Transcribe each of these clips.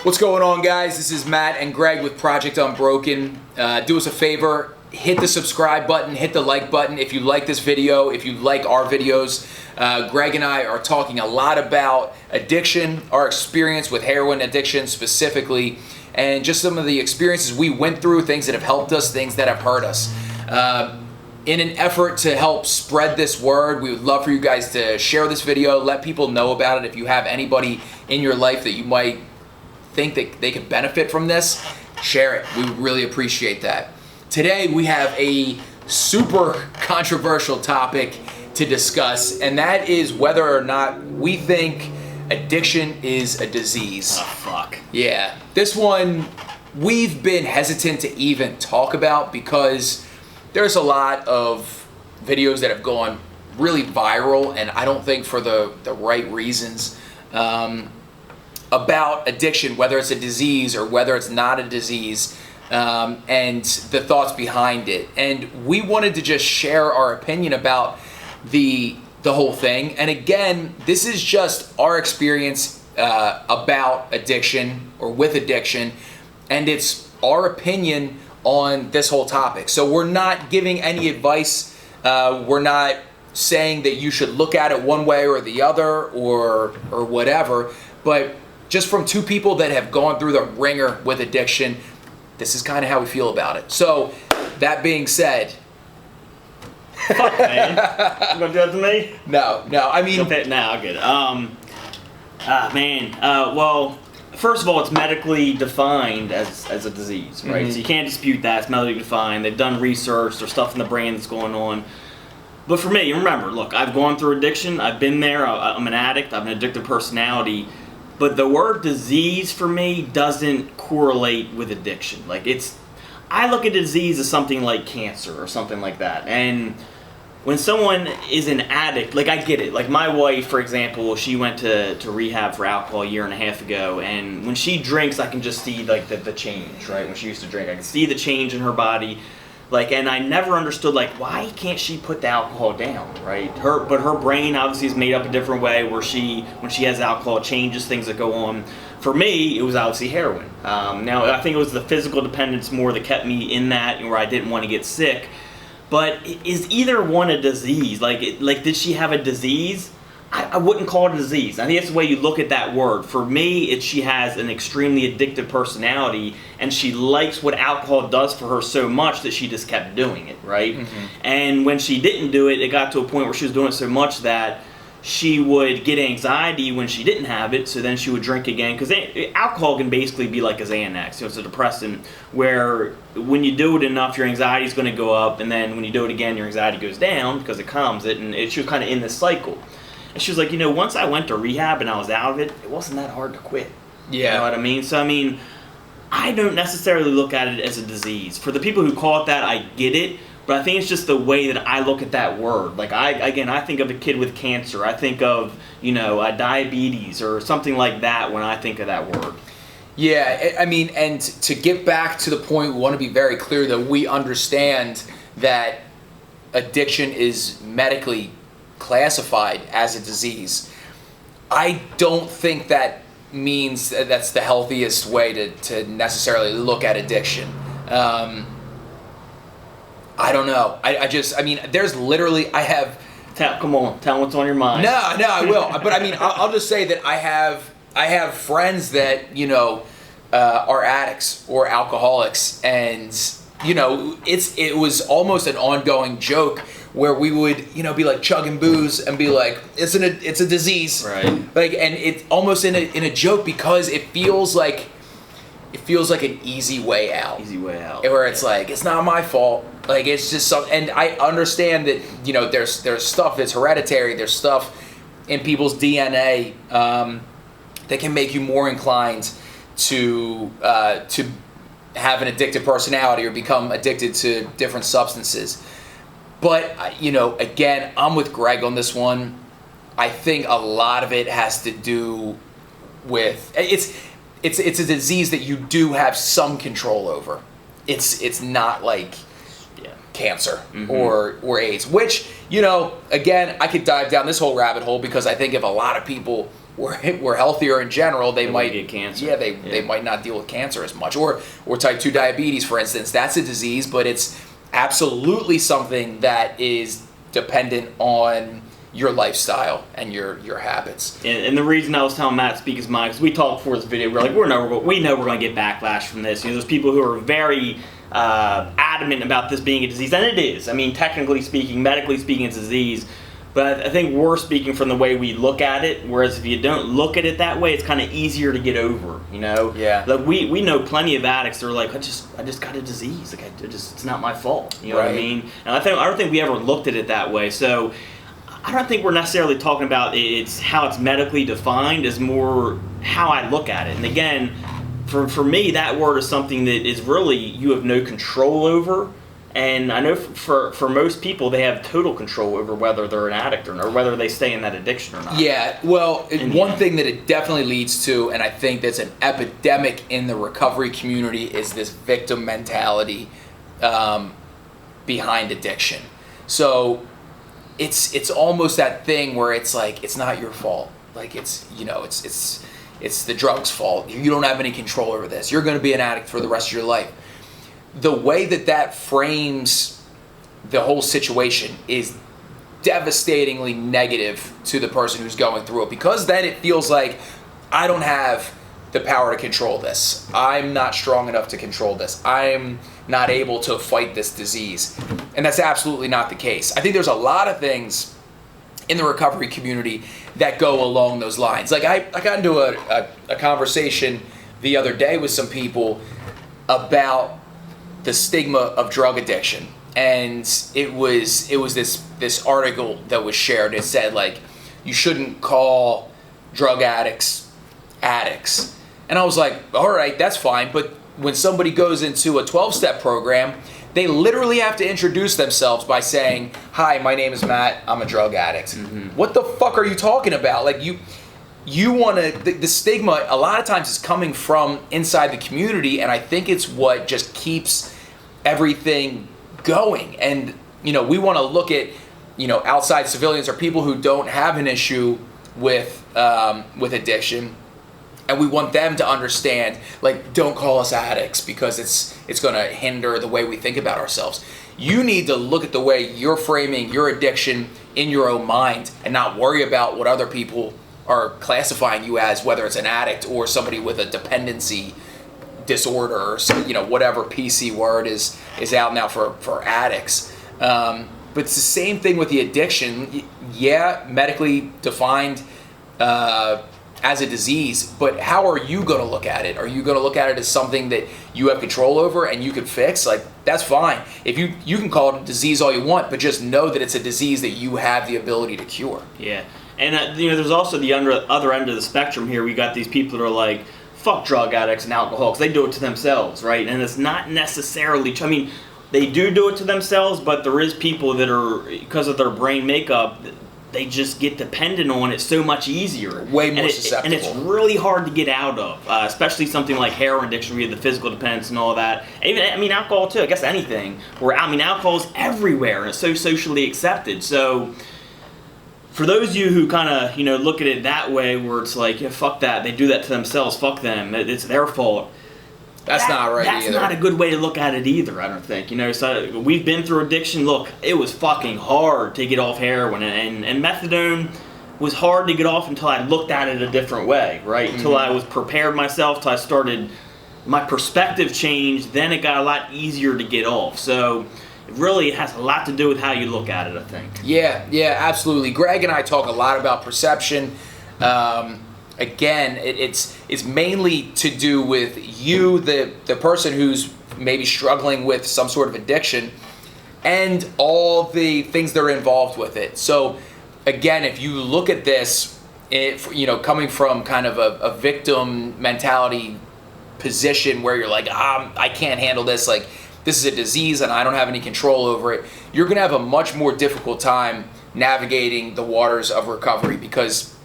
What's going on, guys? This is Matt and Greg with Project Unbroken. Do us a favor, hit the subscribe button, hit the like button if you like this video, if you like our videos. Greg and I are talking a lot about addiction, our experience with heroin addiction specifically, and just some of the experiences we went through, things that have helped us, things that have hurt us. In an effort to help spread this word, we would love for you guys to share this video, let people know about it. If you have anybody in your life that you might think that they could benefit from this, share it. We would really appreciate that. Today we have a super controversial topic to discuss, and that is whether or not we think addiction is a disease. Oh, fuck. Yeah. This one we've been hesitant to even talk about because there's a lot of videos that have gone really viral, and I don't think for the right reasons, about addiction, whether it's a disease or whether it's not a disease, and the thoughts behind it. And we wanted to just share our opinion about the whole thing. And again, this is just our experience about addiction or with addiction, and it's our opinion on this whole topic. So we're not giving any advice. We're not saying that you should look at it one way or the other or whatever, but just from two people that have gone through the ringer with addiction, this is kind of how we feel about it. So that being said, Fuck, man. You gonna do that to me? No, I mean, Nah, I'll get it. Well, first of all, it's medically defined as a disease, right? Mm-hmm. So you can't dispute that. It's medically defined. They've done research. There's stuff in the brain that's going on. But for me, remember, look, I've gone through addiction. I've been there. I'm an addict. I have an addictive personality. But the word disease for me doesn't correlate with addiction. I look at disease as something like cancer or something like that. And when someone is an addict, I get it. Like my wife, for example, she went to rehab for alcohol a year and a half ago, and when she drinks, I can just see the change, right? When she used to drink, I can see the change in her body. And I never understood, why can't she put the alcohol down, right? But her brain obviously is made up a different way where when she has alcohol, it changes things that go on. For me, it was obviously heroin. Now, I think it was the physical dependence more that kept me in that, where I didn't want to get sick. But is either one a disease? Did she have a disease? I wouldn't call it a disease. I think that's the way you look at that word. For me, she has an extremely addictive personality, and she likes what alcohol does for her so much that she just kept doing it, right? Mm-hmm. And when she didn't do it, it got to a point where she was doing it so much that she would get anxiety when she didn't have it, so then she would drink again. Because alcohol can basically be like a Xanax. It's a depressant where when you do it enough, your anxiety is going to go up, and then when you do it again, your anxiety goes down because it calms it, and she was kind of in this cycle. And she was like, once I went to rehab and I was out of it, it wasn't that hard to quit. yeah. You know what I mean? So, I don't necessarily look at it as a disease. For the people who call it that, I get it. But I think it's just the way that I look at that word. I think of a kid with cancer. I think of, diabetes or something like that when I think of that word. Yeah, and to get back to the point, we want to be very clear that we understand that addiction is medically classified as a disease. I don't think that means that's the healthiest way to necessarily look at addiction. I don't know. There's literally, Come on, tell what's on your mind. No, I will. But I'll just say that I have friends that, are addicts or alcoholics, and, it was almost an ongoing joke where we would, be chugging booze and be like, it's a disease. Right. And it's almost in a joke because it feels like an easy way out. Where it's it's not my fault. It's just something, and I understand that, there's stuff that's hereditary, there's stuff in people's DNA that can make you more inclined to have an addictive personality or become addicted to different substances. But, again, I'm with Greg on this one. I think a lot of it has to do with, it's a disease that you do have some control over. It's not like cancer or AIDS, which, again, I could dive down this whole rabbit hole because I think if a lot of people were healthier in general, they might get cancer. Yeah, they might not deal with cancer as much, or type 2 diabetes, for instance. That's a disease, but it's absolutely something that is dependent on your lifestyle and your habits. And the reason I was telling Matt to speak his mind, because we talked before this video, we're like, we know we're going to get backlash from this. You know, there's people who are very adamant about this being a disease, and it is. I mean, technically speaking, medically speaking, it's a disease. But I think we're speaking from the way we look at it, whereas if you don't look at it that way, it's kind of easier to get over, you know? Yeah. Like we know plenty of addicts that are like, I just got a disease. Like it's not my fault. You know what I mean? And I don't think we ever looked at it that way. So I don't think we're necessarily talking about it's how it's medically defined, as more how I look at it. And again, for me, that word is something that is really you have no control over. And I know for most people, they have total control over whether they're an addict or not, or whether they stay in that addiction or not. Yeah, well, one thing that it definitely leads to, and I think that's an epidemic in the recovery community, is this victim mentality behind addiction. So it's almost that thing where it's like, it's not your fault. Like it's the drug's fault. You don't have any control over this. You're going to be an addict for the rest of your life. The way that frames the whole situation is devastatingly negative to the person who's going through it, because then it feels like I don't have the power to control this. I'm not strong enough to control this. I'm not able to fight this disease. And that's absolutely not the case. I think there's a lot of things in the recovery community that go along those lines. Like I got into a conversation the other day with some people about the stigma of drug addiction, and it was this article that was shared. It said, like, you shouldn't call drug addicts addicts, and I was like, all right, that's fine. But when somebody goes into a 12-step program, they literally have to introduce themselves by saying, hi, my name is Matt, I'm a drug addict. Mm-hmm. What the fuck are you talking about? Like, you want to, the stigma a lot of times is coming from inside the community, and I think it's what just keeps everything going. And we want to look at outside civilians or people who don't have an issue with addiction, and we want them to understand, like, don't call us addicts because it's going to hinder the way we think about ourselves. You need to look at the way you're framing your addiction in your own mind and not worry about what other people are classifying you as, whether it's an addict or somebody with a dependency disorder, or whatever PC word is out now for addicts. But it's the same thing with the addiction. Yeah, medically defined as a disease, but how are you going to look at it? Are you going to look at it as something that you have control over and you can fix? Like, that's fine. If you can call it a disease all you want, but just know that it's a disease that you have the ability to cure. Yeah, and there's also the other end of the spectrum here. We got these people that are like, fuck drug addicts and alcoholics. They do it to themselves, right? And it's not necessarily, I mean, they do it to themselves, but there is people that are, because of their brain makeup, they just get dependent on it so much easier. Way more susceptible. And it's really hard to get out of, especially something like heroin addiction, where you have the physical dependence and all that. Even, alcohol too, I guess anything. Alcohol is everywhere and it's so socially accepted. So for those of you who kind of, look at it that way, where it's like, yeah, fuck that, they do that to themselves, fuck them, it's their fault. That's not right either. That's not a good way to look at it either, I don't think. So we've been through addiction. Look, it was fucking hard to get off heroin, and methadone was hard to get off until I looked at it a different way, right? Mm-hmm. Until I was prepared myself, till I started, my perspective changed, then it got a lot easier to get off. So it really has a lot to do with how you look at it, I think. Yeah, absolutely. Greg and I talk a lot about perception. Again, it's mainly to do with you, the person who's maybe struggling with some sort of addiction, and all the things that are involved with it. So again, if you look at this, coming from kind of a victim mentality position where you're like, I can't handle this, like, this is a disease and I don't have any control over it, you're going to have a much more difficult time navigating the waters of recovery, because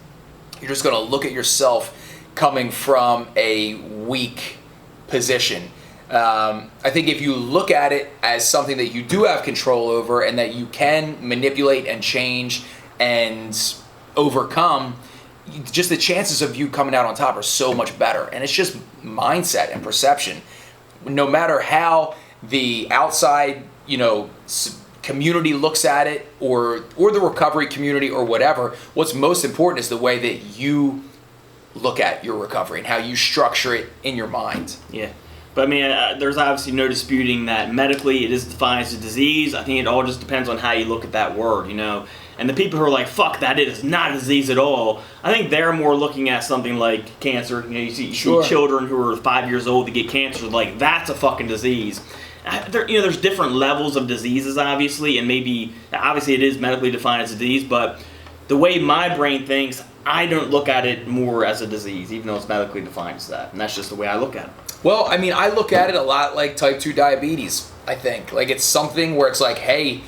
you're just going to look at yourself coming from a weak position. I think if you look at it as something that you do have control over and that you can manipulate and change and overcome, just the chances of you coming out on top are so much better. And it's just mindset and perception. No matter how the outside, community looks at it, or the recovery community or whatever, what's most important is the way that you look at your recovery and how you structure it in your mind. Yeah. But I mean, there's obviously no disputing that medically it is defined as a disease. I think it all just depends on how you look at that word, And the people who are like, fuck that, it is not a disease at all, I think they're more looking at something like cancer. You see children who are 5 years old that get cancer, like, that's a fucking disease. There's different levels of diseases, obviously, and obviously it is medically defined as a disease, but the way my brain thinks, I don't look at it more as a disease, even though it's medically defined as that. And that's just the way I look at it. Well, I mean, I look at it a lot like type 2 diabetes, I think. Like, it's something where it's like, hey,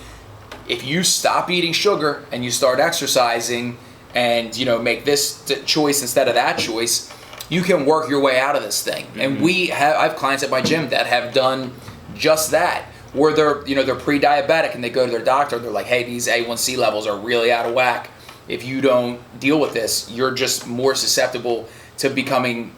if you stop eating sugar and you start exercising and, make this choice instead of that choice, you can work your way out of this thing. Mm-hmm. And I have clients at my gym that have done just that, where they're pre-diabetic and they go to their doctor and they're like, hey, these A1C levels are really out of whack. If you don't deal with this, you're just more susceptible to becoming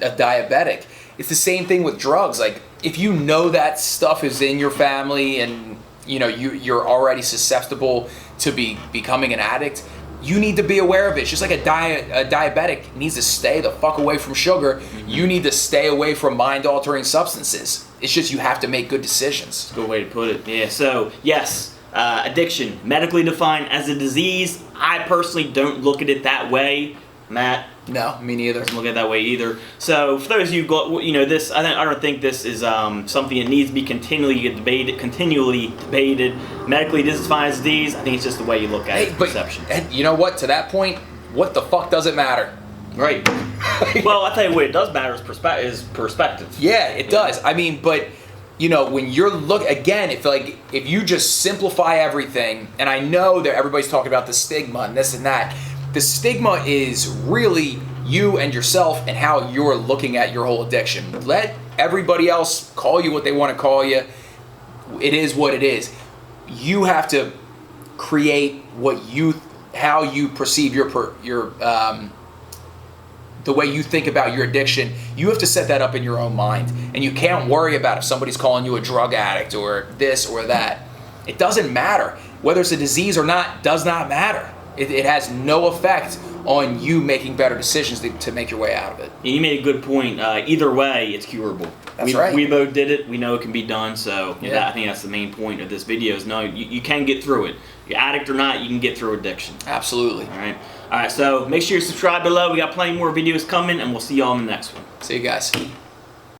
a diabetic. It's the same thing with drugs. Like, if you know that stuff is in your family and you're already susceptible to becoming an addict, you need to be aware of it. It's just like a diabetic needs to stay the fuck away from sugar. Mm-hmm. You need to stay away from mind-altering substances. It's just you have to make good decisions. That's a good way to put it. Yeah. So yes, addiction medically defined as a disease. I personally don't look at it that way. Matt? No, me neither. Doesn't look at it that way either. So for those of you who this, I don't think this is something that needs to be continually debated. Medically, this is defined as a disease. I think it's just the way you look at it, perception. And you know what? To that point, what the fuck does it matter? Right. Well, I tell you what, it does matter is perspective. Yeah, it does. I mean, but when you're again, if you just simplify everything, and I know that everybody's talking about the stigma and this and that. The stigma is really you and yourself and how you're looking at your whole addiction. Let everybody else call you what they want to call you. It is what it is. You have to create how you perceive the way you think about your addiction. You have to set that up in your own mind, and you can't worry about if somebody's calling you a drug addict or this or that. It doesn't matter whether it's a disease or not. Does not matter. It has no effect on you making better decisions to make your way out of it. And you made a good point. Either way, it's curable. That's right. We both did it. We know it can be done. So I think that's the main point of this video is you can get through it. You're addict or not, you can get through addiction. Absolutely. All right. So make sure you subscribe below. We got plenty more videos coming, and we'll see y'all in the next one. See you guys.